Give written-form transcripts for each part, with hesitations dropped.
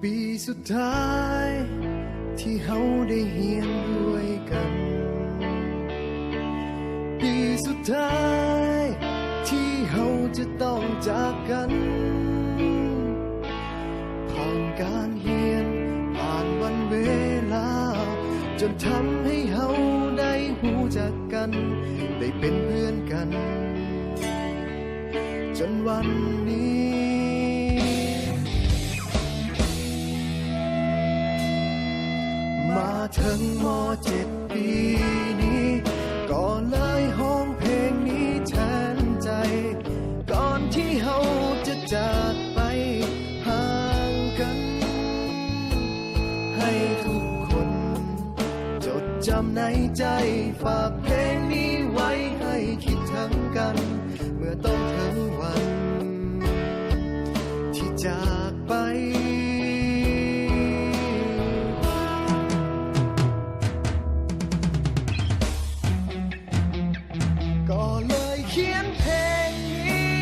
ปีสุดท้ายที่เฮาได้เฮียนด้วยกันปีสุดท้ายที่เฮาจะต้องจากกันผ่านการเฮียนผ่านวันเวลาจนทำให้เฮาได้หูจักกันได้เป็นเพื่อนกันจนวันนี้มาถึงม.7 ปีนี้ก็เลยห้องเพลงนี้แทนใจก่อนที่เฮาจะจากไปห่างกันให้ทุกคนจดจำในใจฝากเพลงนี้ไว้ให้คิดถึงกันเมื่อต้องถึงวันที่จากไปก็เลยเขียนเพลงนี้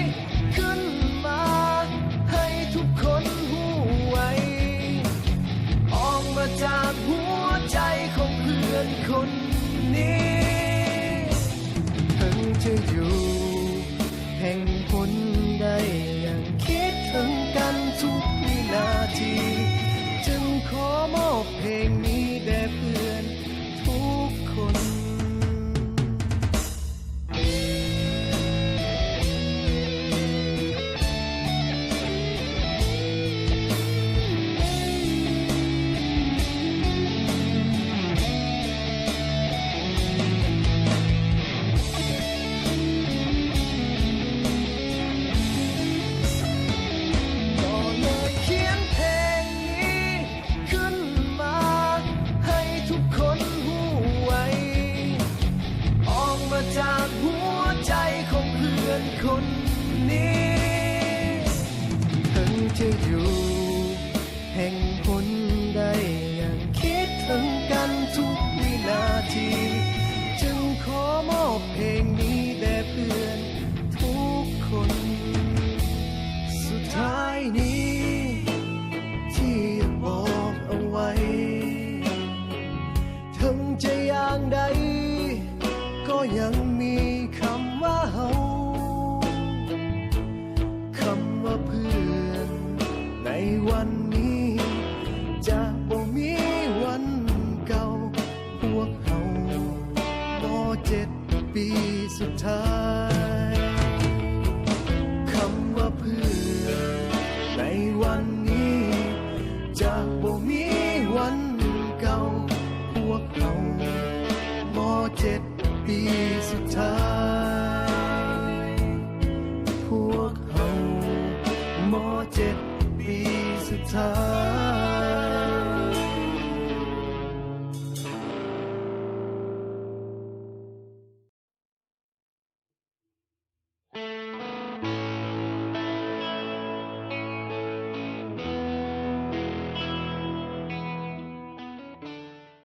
ขึ้นมาให้ทุกคนหูไว้ออกมาจากหัวใจของเพื่อนคนนี้ถึงจะอยู่แห่งหนใดยังคิดถึงกันทุกวินาทีจึงขอมอบเพลงนี้แด่เพื่อนทุกคนจากหัวใจของเพื่อนคนนี้ถึงจะอยู่แห่งหนใดยังคิดถึงกันทุกวินาทีจึงขอมอบเพลงนี้แด่เพื่อนทุกคนสุดท้ายนี้ที่บอกเอาไว้ถึงจะอย่างใดก็ยังมีคำว่าเฮาคำว่าเพื่อนในวันนี้จะบ่มีวันเก่าพวกเฮาม.7 ปีสุดท้ายคำว่าเพื่อนในวันนี้จะบ่มีวันเก่าพวกเฮาม.7 ปีสุดท้าย